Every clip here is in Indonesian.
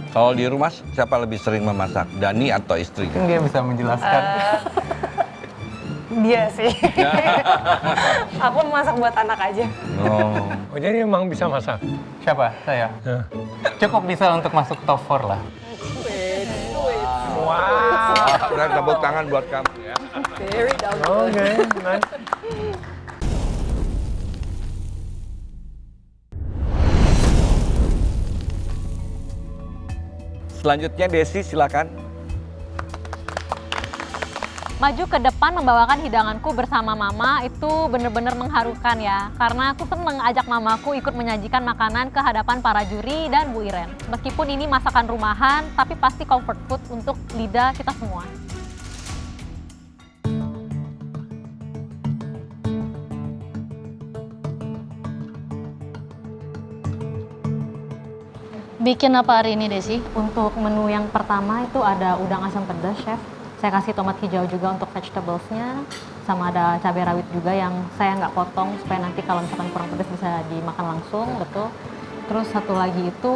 Kalau di rumah siapa lebih sering memasak, Dani atau istri? Mungkin dia bisa menjelaskan. Dia sih. Aku masak buat anak aja. Oh. Oh, jadi emang bisa masak? Siapa? Saya. Ya. Cukup bisa untuk masuk top 4 lah. Wow. Dan tepuk tangan buat kamu ya. Very down to earth. Oke, nice. Selanjutnya Desi silakan. Maju ke depan membawakan hidanganku bersama mama itu bener-bener mengharukan ya. Karena aku seneng ajak mamaku ikut menyajikan makanan ke hadapan para juri dan Bu Iren. Meskipun ini masakan rumahan, tapi pasti comfort food untuk lidah kita semua. Bikin apa hari ini, Desi? Untuk menu yang pertama itu ada udang asam pedas, Chef. Saya kasih tomat hijau juga untuk vegetables-nya. Sama ada cabai rawit juga yang saya nggak potong supaya nanti kalau misalkan kurang pedas bisa dimakan langsung, betul. Terus satu lagi itu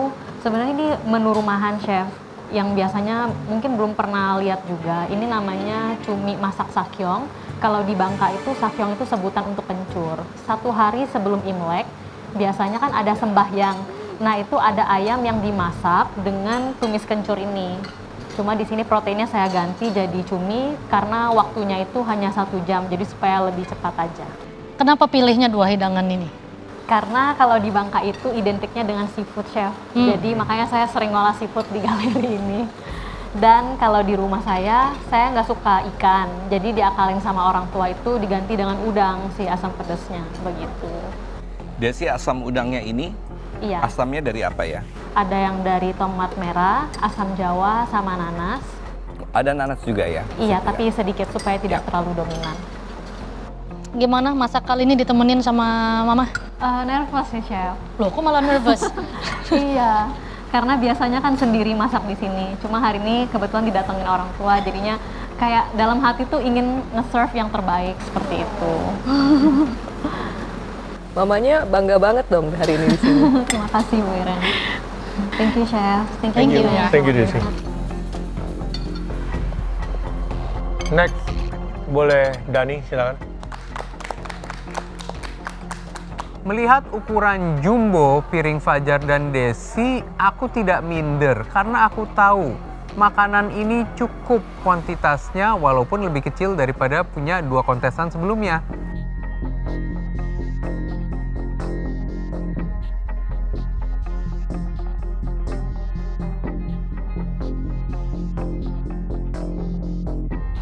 sebenarnya ini menu rumahan, Chef. Yang biasanya mungkin belum pernah lihat juga. Ini namanya cumi masak sakyong. Kalau di Bangka itu sakyong itu sebutan untuk kencur. Satu hari sebelum Imlek, biasanya kan ada sembahyang. Nah itu ada ayam yang dimasak dengan tumis kencur ini. Cuma di sini proteinnya saya ganti jadi cumi karena waktunya itu hanya 1 jam, jadi supaya lebih cepat aja. Kenapa pilihnya 2 hidangan ini? Karena kalau di Bangka itu identiknya dengan seafood, Chef. Jadi makanya saya sering ngolah seafood di galeri ini. Dan kalau di rumah saya nggak suka ikan. Jadi diakalin sama orang tua itu diganti dengan udang si asam pedasnya, begitu. Desi, asam udangnya ini Iya. asamnya dari apa ya? Ada yang dari tomat merah, asam jawa, sama nanas. Ada nanas juga ya? Iya, tapi sedikit supaya tidak terlalu dominan. Gimana masak kali ini ditemenin sama Mama? Nervous sih, Chef. Loh, kok malah nervous? Iya, karena biasanya kan sendiri masak di sini. Cuma hari ini kebetulan didatengin orang tua, jadinya kayak dalam hati tuh ingin nge-serve yang terbaik seperti itu. Mamanya bangga banget dong hari ini di sini. Terima kasih, Bu Iren. Thank you, Chef. Thank you. Thank you, Desi. Next, boleh Dani, silakan. Melihat ukuran jumbo piring Fajar dan Desi, aku tidak minder karena aku tahu makanan ini cukup kuantitasnya walaupun lebih kecil daripada punya 2 kontestan sebelumnya.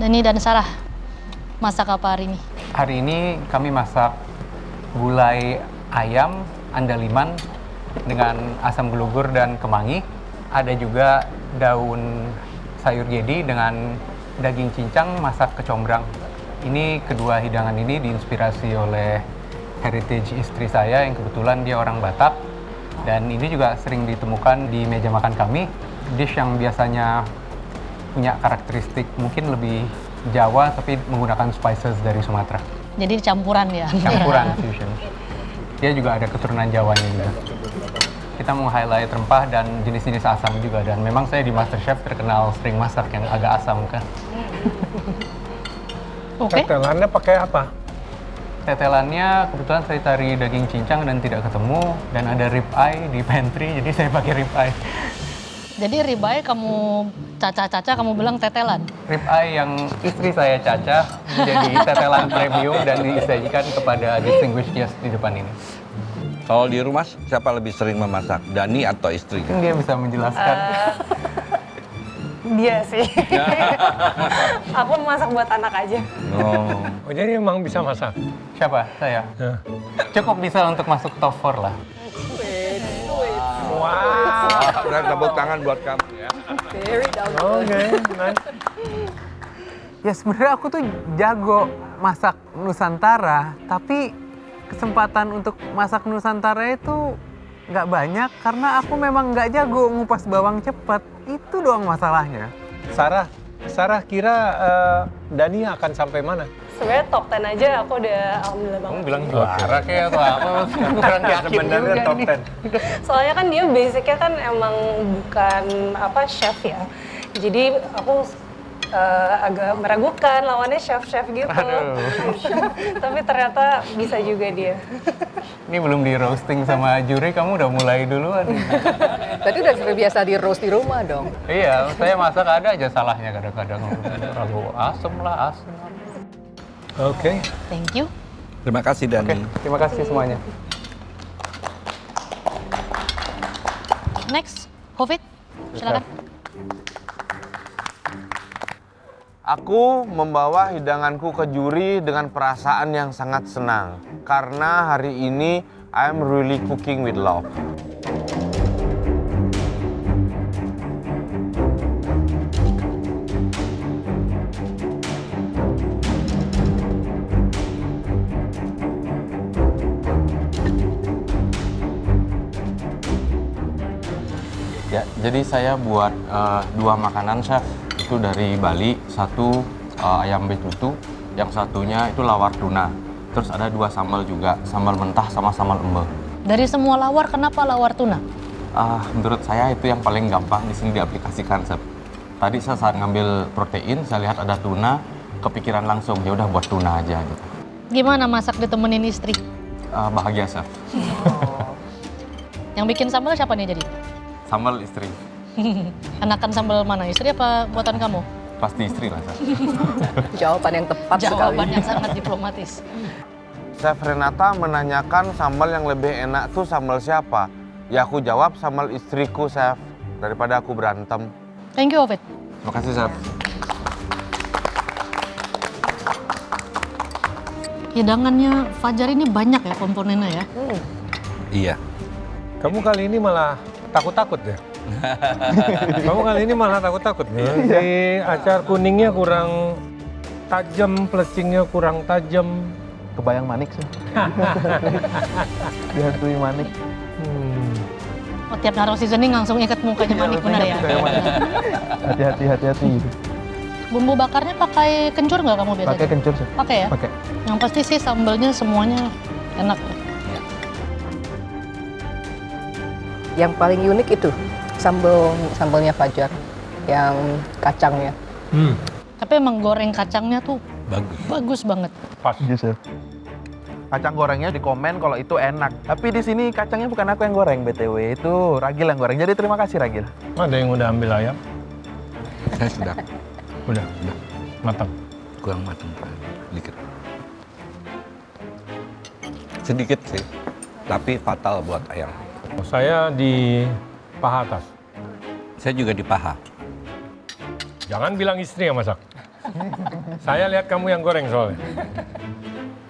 Dani dan Sarah, masak apa hari ini? Hari ini kami masak gulai ayam andaliman dengan asam gelugur dan kemangi. Ada juga daun sayur gedi dengan daging cincang masak kecombrang. Ini kedua hidangan ini diinspirasi oleh heritage istri saya yang kebetulan dia orang Batak. Dan ini juga sering ditemukan di meja makan kami. Dish yang biasanya punya karakteristik mungkin lebih Jawa tapi menggunakan spices dari Sumatera. Jadi campuran ya? Campuran fusion. Dia juga ada keturunan Jawanya juga. Kita mau highlight rempah dan jenis-jenis asam juga, dan memang saya di MasterChef terkenal sering masak yang agak asam kan. Oke. Tetelannya pakai apa? Tetelannya kebetulan saya cari daging cincang dan tidak ketemu, dan ada rib eye di pantry jadi saya pakai rib eye. Jadi ribeye kamu caca-caca, kamu bilang tetelan? Rib eye yang istri saya cacah menjadi tetelan premium dan disajikan kepada distinguished guest di depan ini. Kalau di rumah siapa lebih sering memasak, Dani atau istri? Mungkin dia bisa menjelaskan. Dia sih. Aku masak buat anak aja. Oh. Oh, jadi emang bisa masak? Siapa? Saya. Ya. Cukup bisa untuk masuk top 4 lah. Wow. Dan tepuk tangan buat kamu ya. Very down to earth. Oke, nice. Ya sebenarnya aku tuh jago masak Nusantara, tapi kesempatan untuk masak Nusantara itu nggak banyak karena aku memang nggak jago ngupas bawang cepat. Itu doang masalahnya. Sarah, Sarah kira Dani akan sampai mana? Sebenarnya top 10 aja aku udah alhamdulillah banget. Kamu bilang juara kayak atau apa? Kurang yakin Sebenarnya juga top nih. 10. Soalnya kan dia basicnya kan emang bukan apa chef ya. Jadi aku agak meragukan lawannya chef-chef gitu. Tapi ternyata bisa juga dia. Ini belum di roasting sama juri, kamu udah mulai duluan. Tadi udah biasa di roast di rumah dong. Iya, saya masak ada aja salahnya kadang-kadang. Ragu asem lah, asem. Oke. Thank you. Terima kasih Oke, Dani. terima kasih semuanya. Next, Covid. Silakan. Aku membawa hidanganku ke juri dengan perasaan yang sangat senang. Karena hari ini I'm really cooking with love. Ya, jadi saya buat 2 makanan, Chef. Itu dari Bali, satu ayam betutu, yang satunya itu lawar tuna. Terus ada 2 sambal juga, sambal mentah sama sambal embe. Dari semua lawar, kenapa lawar tuna? Menurut saya itu yang paling gampang di sini diaplikasikan, Chef. Tadi saya saat ngambil protein, saya lihat ada tuna, kepikiran langsung, ya udah buat tuna aja gitu. Gimana masak ditemenin istri? Bahagia, Chef. Yang bikin sambal siapa nih jadi? Sambal istri. Enakan sambal mana? Istri apa buatan kamu? Pasti istri lah, Chef. Jawaban yang tepat Jawaban sekali. yang sangat diplomatis. Chef Renata menanyakan sambal yang lebih enak tuh sambal siapa? Ya aku jawab sambal istriku, Chef. Daripada aku berantem. Thank you, Ovid. Terima kasih, Chef. Hidangannya Fajar ini banyak ya komponennya ya. Iya. Kamu kali ini malah takut-takut ya? Kamu kali ini malah takut-takut ya? Si acar kuningnya kurang tajam, plecingnya kurang tajam. Kebayang Manik sih. Dihantui Manik. Oh, tiap naruh seasoning langsung ikat mukanya Manik, benar ya? Hati-hati. Bumbu bakarnya pakai kencur nggak kamu biasanya? Pakai kencur sih. Pakai ya? Pakai. Yang pasti sih sambalnya semuanya enak. Yang paling unik itu sambalnya Fajar, yang kacangnya. Tapi emang goreng kacangnya tuh bagus banget. Pas. Iya, Chef. Kacang gorengnya di komen kalau itu enak. Tapi di sini kacangnya bukan aku yang goreng, BTW. Itu Ragil yang goreng. Jadi terima kasih, Ragil. Ada yang udah ambil ayam? Saya sudah Udah. Matang. kurang matang. Sedikit. Sedikit sih, tapi fatal buat ayam. Saya di paha atas. Saya juga di paha. Jangan bilang istri yang masak. Saya lihat kamu yang goreng soalnya.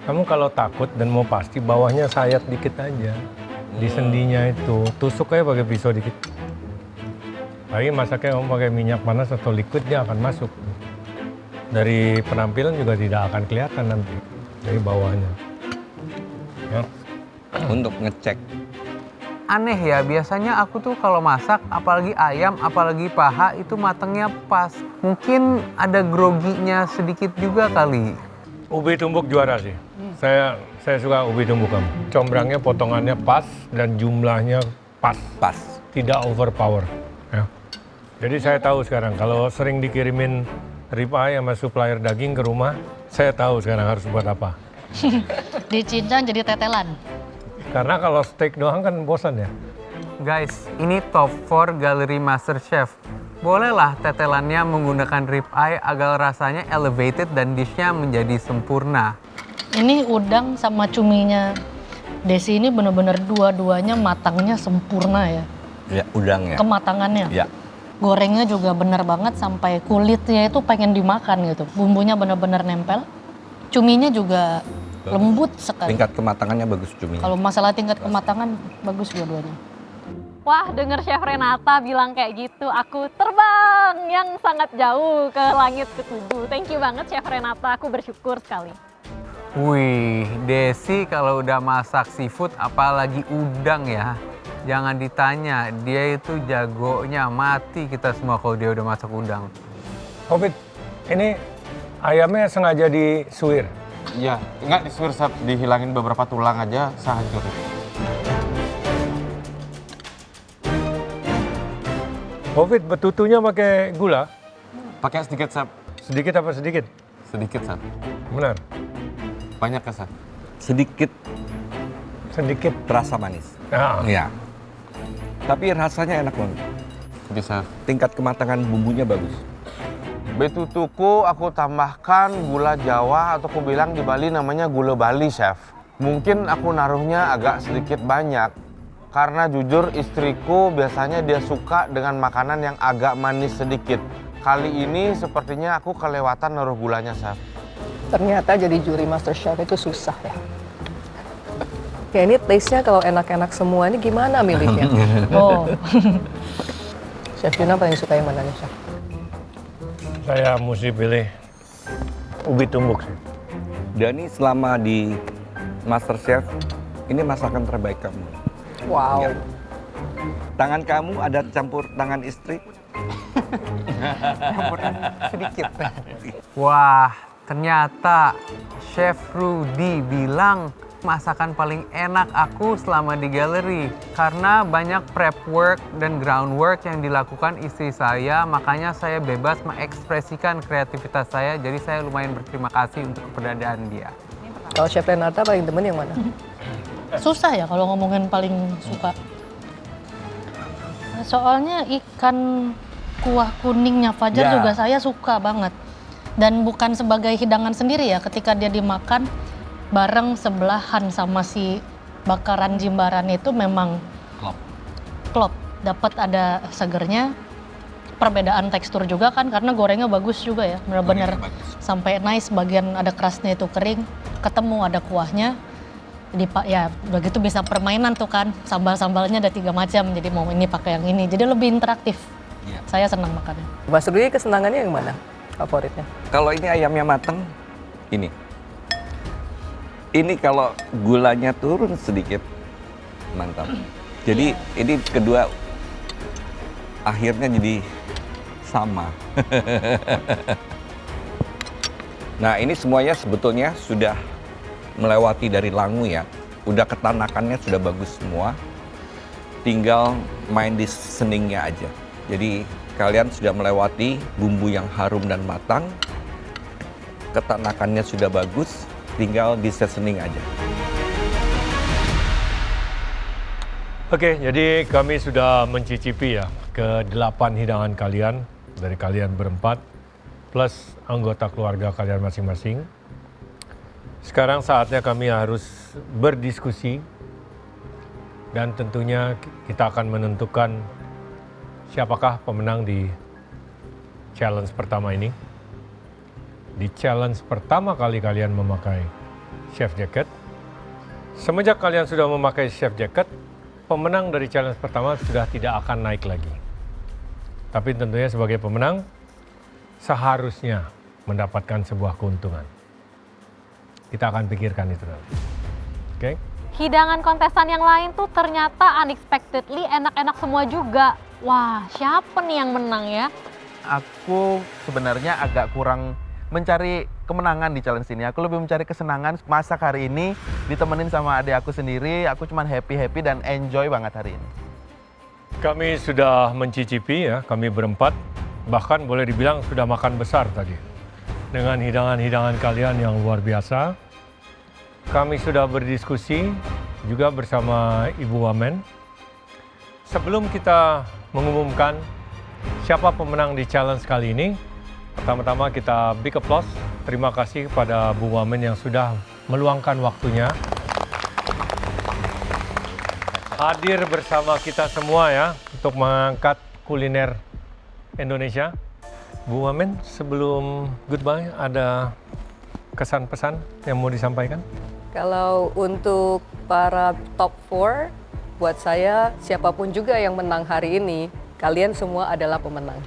Kamu kalau takut dan mau pasti, bawahnya sayat dikit aja. Di sendinya itu, tusuk aja pakai pisau dikit. Lagi masaknya kamu pakai minyak panas atau liquid, dia akan masuk. Dari penampilan juga tidak akan kelihatan nanti. Dari bawahnya. Ya. Untuk ngecek. Aneh ya, biasanya aku tuh kalau masak, apalagi ayam, apalagi paha, itu matangnya pas. Mungkin ada groginya sedikit juga kali. Ubi tumbuk juara sih. Saya suka ubi tumbuk kamu. Combrangnya potongannya pas dan jumlahnya pas. Pas. Tidak overpower. Ya. Jadi saya tahu sekarang kalau sering dikirimin ribeye sama supplier daging ke rumah, saya tahu sekarang harus buat apa. Dicincang jadi tetelan. Karena kalau steak doang kan bosan ya. Guys, ini top 4 Galeri Master Chef. Bolehlah tetelannya menggunakan ribeye agar rasanya elevated dan dishnya menjadi sempurna. Ini udang sama cuminya Desi ini benar-benar dua-duanya matangnya sempurna ya. Ya, udangnya. Kematangannya. Ya. Gorengnya juga benar banget sampai kulitnya itu pengen dimakan gitu. Bumbunya benar-benar nempel. Cuminya juga lembut sekali. Tingkat kematangannya bagus cuminya. Kalau masalah tingkat kematangan bagus dua-duanya. Wah, denger Chef Renata bilang kayak gitu, aku terbang yang sangat jauh ke langit ketujuh. Thank you banget Chef Renata, aku bersyukur sekali. Wih, Desi kalau udah masak seafood apalagi udang ya. Jangan ditanya, dia itu jagonya, mati kita semua kalau dia udah masak udang. Covid, Ini ayamnya sengaja disuir. Iya, nggak disuir, Chef. Dihilangin beberapa tulang aja, saya hancurin. Covid, betutunya pakai gula? Pakai sedikit, Chef. Sedikit apa sedikit? Sedikit, Chef. Benar. Banyak ya, Chef? Sedikit Sedikit. terasa manis. Ah. Iya. Tapi rasanya enak banget. Bisa. Tingkat kematangan bumbunya bagus. Betutuku aku tambahkan gula Jawa atau aku bilang di Bali namanya gula Bali, Chef. Mungkin aku naruhnya agak sedikit banyak karena jujur istriku biasanya dia suka dengan makanan yang agak manis sedikit. Kali ini sepertinya aku kelewatan naruh gulanya, Chef. Ternyata jadi juri MasterChef itu susah ya. Ya ini taste-nya kalau enak-enak semua ini gimana milihnya? Oh, Chef Juna paling suka yang mana nih, Chef? Saya mesti pilih ubi tumbuk sih. Dani selama di MasterChef, ini masakan terbaik kamu. Wow. Ya. Tangan kamu ada campur tangan istri? Sedikit. Wah, ternyata Chef Rudy bilang masakan paling enak aku selama di galeri karena banyak prep work dan groundwork yang dilakukan istri saya, makanya saya bebas mengekspresikan kreativitas saya, jadi saya lumayan berterima kasih untuk keberadaan dia. Kalau Chef Renata paling demen yang mana? susah ya kalau ngomongin paling suka. Soalnya ikan kuah kuningnya Fajar Ya. juga saya suka banget. Dan bukan sebagai hidangan sendiri ya, ketika dia dimakan bareng sebelahan sama si bakaran jimbaran itu memang klop. Dapat ada segernya, perbedaan tekstur juga kan karena gorengnya bagus juga ya, benar-benar sampai nice, bagian ada kerasnya itu kering, ketemu ada kuahnya. Jadi ya begitu bisa permainan tuh kan, sambal-sambalnya ada 3 macam, jadi mau ini pakai yang ini, jadi lebih interaktif. Saya senang makannya. Mas Rudy kesenangannya yang mana? Favoritnya? Kalau ini ayamnya mateng, ini. Ini kalau gulanya turun sedikit, mantap. Jadi ini kedua akhirnya jadi sama. Nah ini semuanya sebetulnya sudah melewati dari langu ya. Udah ketanakannya sudah bagus semua. Tinggal main di seningnya aja. Jadi kalian sudah melewati bumbu yang harum dan matang. Ketanakannya sudah bagus. Tinggal di seasoning aja. Oke, jadi kami sudah mencicipi ya ke-8 hidangan kalian dari kalian berempat plus anggota keluarga kalian masing-masing. Sekarang saatnya kami harus berdiskusi dan tentunya kita akan menentukan siapakah pemenang di challenge pertama ini. Di challenge pertama kali kalian memakai chef jacket. Semenjak kalian sudah memakai chef jacket, pemenang dari challenge pertama sudah tidak akan naik lagi. Tapi tentunya sebagai pemenang, seharusnya mendapatkan sebuah keuntungan. Kita akan pikirkan itu nanti. Oke? Hidangan kontestan yang lain tuh ternyata unexpectedly enak-enak semua juga. Wah, siapa nih yang menang ya? Aku sebenarnya agak kurang mencari kemenangan di challenge ini. Aku lebih mencari kesenangan masak hari ini ditemenin sama adik aku sendiri. Aku cuman happy dan enjoy banget hari ini. Kami sudah mencicipi ya, kami berempat. Bahkan boleh dibilang sudah makan besar tadi. Dengan hidangan-hidangan kalian yang luar biasa. Kami sudah berdiskusi juga bersama Ibu Wamen. Sebelum kita mengumumkan siapa pemenang di challenge kali ini, pertama-tama kita big applause. Terima kasih kepada Bu Wamen yang sudah meluangkan waktunya hadir bersama kita semua ya untuk mengangkat kuliner Indonesia. Bu Wamen, sebelum goodbye ada kesan pesan yang mau disampaikan? Kalau untuk para top 4, buat saya siapapun juga yang menang hari ini, kalian semua adalah pemenang.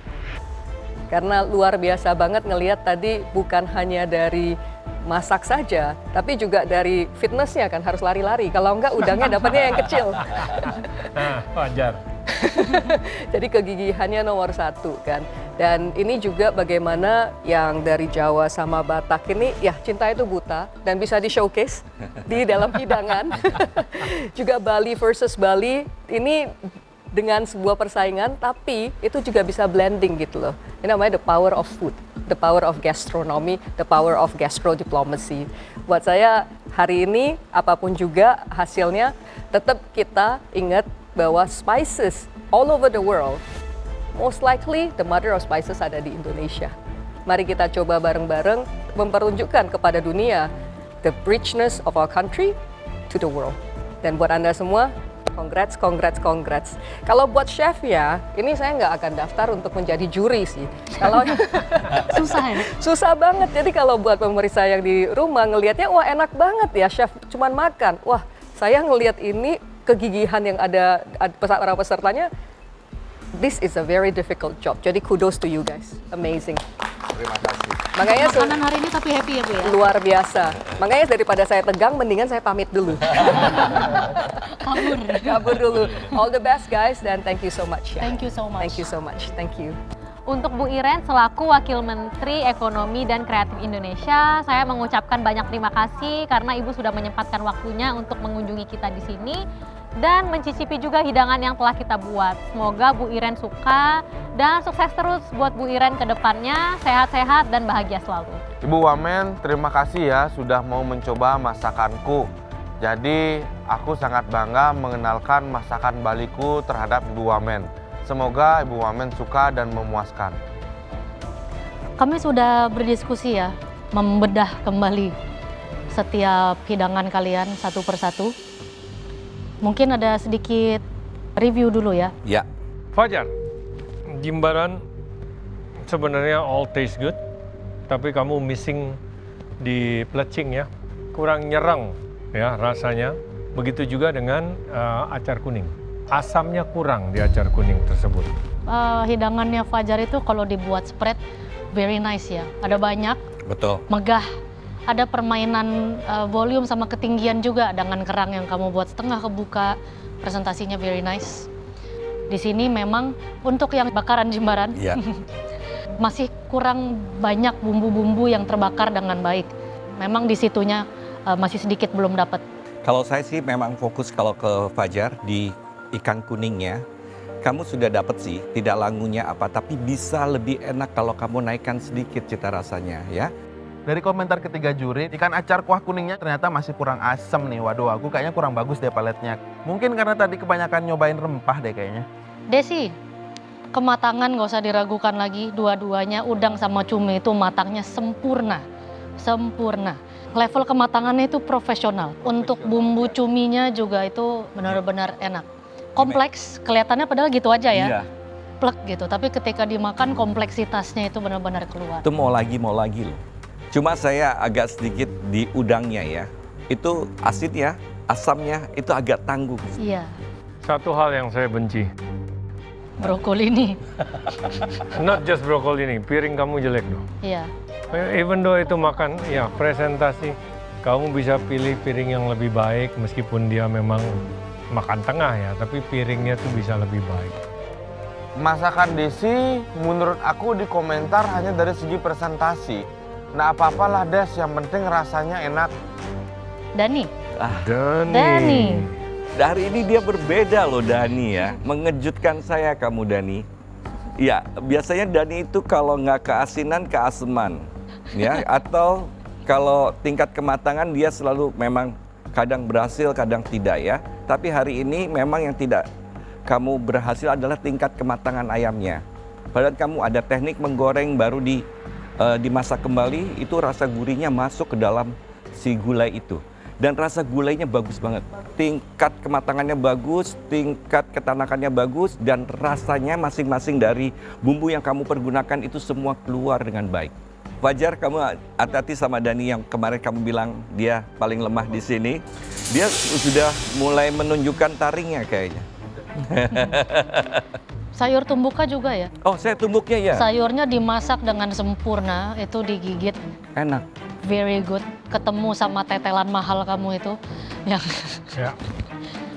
Karena luar biasa banget ngelihat tadi bukan hanya dari masak saja, tapi juga dari fitnessnya kan harus lari-lari. Kalau enggak udangnya dapatnya yang kecil. Nah, wajar. Jadi kegigihannya nomor 1 kan. Dan ini juga bagaimana yang dari Jawa sama Batak ini, ya cinta itu buta dan bisa di showcase di dalam hidangan. Juga Bali versus Bali, ini dengan sebuah persaingan, tapi itu juga bisa blending gitu loh. Ini namanya the power of food, the power of gastronomy, the power of gastro diplomacy. Buat saya hari ini apapun juga hasilnya, tetap kita ingat bahwa spices all over the world, most likely the mother of spices ada di Indonesia. Mari kita coba bareng-bareng mempertunjukkan kepada dunia the richness of our country to the world. Dan buat Anda semua, congrats, congrats, congrats. Kalau buat chef ya, ini saya nggak akan daftar untuk menjadi juri sih. Kalau Susah ya? susah banget. Jadi kalau buat pemirsa yang di rumah ngelihatnya, wah enak banget ya chef, cuman makan. Wah, saya ngelihat ini kegigihan yang ada para pesertanya. This is a very difficult job. Jadi kudos to you guys, amazing. Terima kasih. Makanya Makanan hari ini tapi happy ya Bu ya? luar biasa. Makanya daripada saya tegang, mendingan saya pamit dulu. Kabur. Kabur dulu. All the best guys, dan thank you so much. Ya. Thank you so much. Thank you so much. Thank you. Untuk Bu Iren selaku Wakil Menteri Ekonomi dan Kreatif Indonesia, saya mengucapkan banyak terima kasih karena Ibu sudah menyempatkan waktunya untuk mengunjungi kita di sini dan mencicipi juga hidangan yang telah kita buat. Semoga Bu Iren suka dan sukses terus buat Bu Iren ke depannya, sehat-sehat dan bahagia selalu. Ibu Wamen, terima kasih ya sudah mau mencoba masakanku. Jadi aku sangat bangga mengenalkan masakan Baliku terhadap Ibu Wamen. Semoga Ibu Wamen suka dan memuaskan. Kami sudah berdiskusi ya, membedah kembali setiap hidangan kalian satu persatu. Mungkin ada sedikit review dulu ya. Ya, Fajar, Jimbaran sebenarnya all taste good, tapi kamu missing di plecing ya, kurang nyerang ya rasanya. Begitu juga dengan acar kuning, asamnya kurang di acar kuning tersebut. Hidangannya Fajar itu kalau dibuat spread very nice ya. Ada banyak, betul. megah. Ada permainan volume sama ketinggian juga dengan kerang yang kamu buat setengah kebuka. Presentasinya very nice. Di sini memang untuk yang bakaran Jimbaran Ya. masih kurang banyak bumbu-bumbu yang terbakar dengan baik. Memang di situnya masih sedikit belum dapat. Kalau saya sih memang fokus kalau ke Fajar di ikan kuningnya. Kamu sudah dapat sih, tidak langunya apa, tapi bisa lebih enak kalau kamu naikkan sedikit cita rasanya ya. Dari komentar ketiga juri, ikan acar kuah kuningnya ternyata masih kurang asem nih. Waduh, aku kayaknya kurang bagus deh paletnya. Mungkin karena tadi kebanyakan nyobain rempah deh kayaknya. Desi, kematangan gak usah diragukan lagi. Dua-duanya udang sama cumi itu matangnya sempurna. Sempurna. Level kematangannya itu profesional. Untuk bumbu cuminya juga itu benar-benar enak. Kompleks, kelihatannya padahal gitu aja ya. Iya. Plek gitu, tapi ketika dimakan kompleksitasnya itu benar-benar keluar. Itu mau lagi loh. Cuma saya agak sedikit di udangnya ya. Itu asidnya, asamnya itu agak tanggung. Iya, Satu hal yang saya benci, brokoli ini. not just brokoli ini, piring kamu jelek dong. Iya. Even though itu makan, ya presentasi, kamu bisa pilih piring yang lebih baik meskipun dia memang makan tengah ya, tapi piringnya tuh bisa lebih baik. Masakan Desi menurut aku di komentar hanya dari segi presentasi. Nah apa-apalah Des, yang penting rasanya enak. Dani. Dani. Hari ini dia berbeda loh Dani ya. Mengejutkan saya kamu Dani. Ya, biasanya Dani itu kalau nggak keasinan, keaseman. Ya, atau kalau tingkat kematangan dia selalu memang kadang berhasil, kadang tidak ya. Tapi hari ini memang yang tidak kamu berhasil adalah tingkat kematangan ayamnya. Padahal kamu ada teknik menggoreng baru dimasak kembali, itu rasa gurihnya masuk ke dalam si gulai itu. Dan rasa gulainya bagus banget. Tingkat kematangannya bagus, tingkat ketanakannya bagus, dan rasanya masing-masing dari bumbu yang kamu pergunakan itu semua keluar dengan baik. Fajar, kamu hati-hati sama Dani yang kemarin kamu bilang dia paling lemah di sini. Dia sudah mulai menunjukkan taringnya kayaknya. Sayur tumbuka juga ya? Oh, saya tumbuknya ya? Sayurnya dimasak dengan sempurna, itu digigit. Enak. Very good. Ketemu sama tetelan mahal kamu itu. Ya,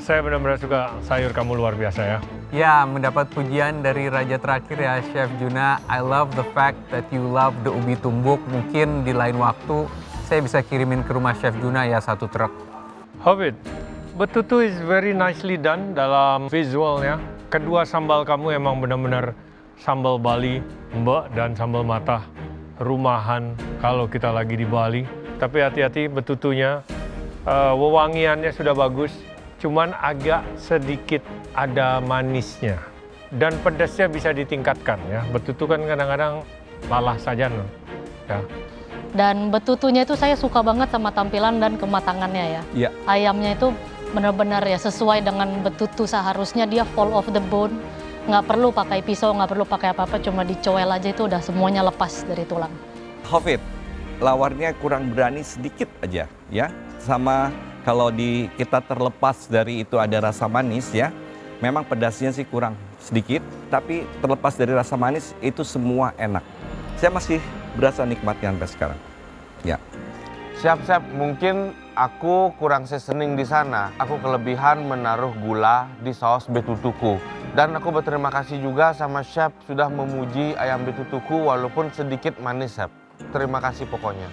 saya benar-benar suka sayur kamu luar biasa ya. Ya, mendapat pujian dari raja terakhir ya, Chef Juna. I love the fact that you love the ubi tumbuk. Mungkin di lain waktu saya bisa kirimin ke rumah Chef Juna ya 1 truk. Hobbit, betutu is very nicely done dalam visualnya. Kedua sambal kamu emang benar-benar sambal Bali, Mbak, dan sambal matah rumahan kalau kita lagi di Bali. Tapi hati-hati betutunya, wewangiannya sudah bagus, cuman agak sedikit ada manisnya. Dan pedasnya bisa ditingkatkan ya. Betutu kan kadang-kadang lalah saja, no? Ya. Dan betutunya itu saya suka banget sama tampilan dan kematangannya ya. Iya. Ayamnya itu benar-benar ya sesuai dengan betutu, seharusnya dia fall off the bone. Nggak perlu pakai pisau, nggak perlu pakai apa-apa, cuma dicoel aja itu udah semuanya lepas dari tulang. Hobbit, lawarnya kurang berani sedikit aja ya. Sama kalau kita terlepas dari itu ada rasa manis ya. Memang pedasnya sih kurang sedikit, tapi terlepas dari rasa manis itu semua enak. Saya masih berasa nikmatnya sampai sekarang. Ya. Siap, mungkin aku kurang seasoning di sana. Aku kelebihan menaruh gula di saus betutuku. Dan aku berterima kasih juga sama chef sudah memuji ayam betutuku walaupun sedikit manis, chef. Terima kasih pokoknya.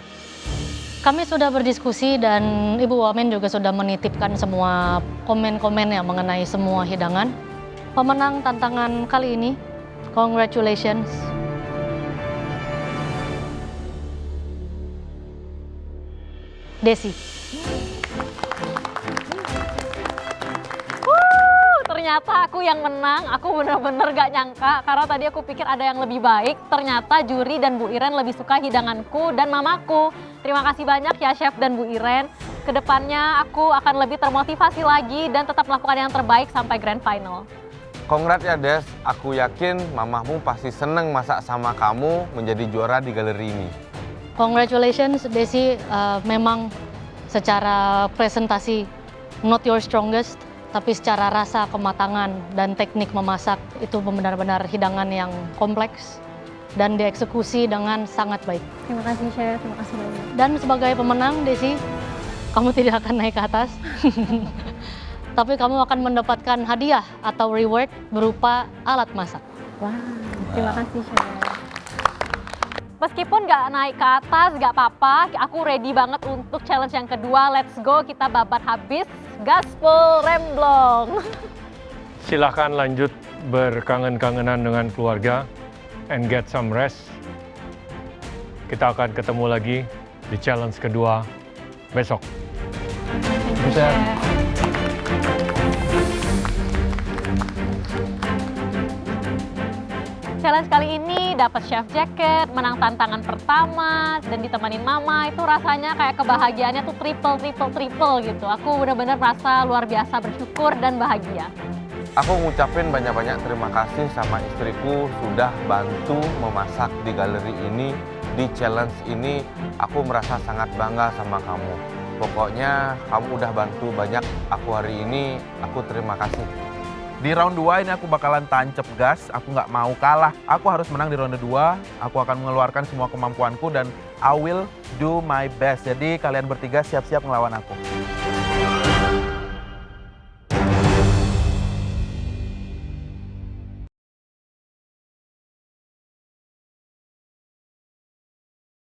Kami sudah berdiskusi dan Ibu Wamen juga sudah menitipkan semua komen-komen yang mengenai semua hidangan. Pemenang tantangan kali ini, congratulations. Desi. Ternyata aku yang menang, aku bener-bener gak nyangka karena tadi aku pikir ada yang lebih baik. Ternyata juri dan Bu Iren lebih suka hidanganku dan mamaku. Terima kasih banyak ya Chef dan Bu Iren. Kedepannya aku akan lebih termotivasi lagi dan tetap melakukan yang terbaik sampai grand final. Congrats ya Des, aku yakin mamahmu pasti seneng masak sama kamu menjadi juara di galeri ini. Congratulations Desi, memang secara presentasi not your strongest, tapi secara rasa, kematangan, dan teknik memasak itu benar-benar hidangan yang kompleks dan dieksekusi dengan sangat baik. Terima kasih Chef, terima kasih banyak. Dan sebagai pemenang Desi, kamu tidak akan naik ke atas, tapi kamu akan mendapatkan hadiah atau reward berupa alat masak. Wah, terima kasih Chef. Meskipun nggak naik ke atas, nggak apa-apa. Aku ready banget untuk challenge yang kedua. Let's go, kita babat habis. Gaspol Remblong. Silahkan lanjut berkangen-kangenan dengan keluarga and get some rest. Kita akan ketemu lagi di challenge kedua besok. Thank you, Chef. Challenge kali ini dapat chef jacket, menang tantangan pertama, dan ditemenin mama. Itu rasanya kayak kebahagiaannya tuh triple gitu. Aku benar-benar merasa luar biasa bersyukur dan bahagia. Aku ngucapin banyak-banyak terima kasih sama istriku sudah bantu memasak di galeri ini, di challenge ini. Aku merasa sangat bangga sama kamu. Pokoknya kamu udah bantu banyak aku hari ini, aku terima kasih. Di round 2 ini aku bakalan tancap gas, aku nggak mau kalah. Aku harus menang di ronde 2, aku akan mengeluarkan semua kemampuanku dan I will do my best. Jadi kalian bertiga siap-siap ngelawan aku.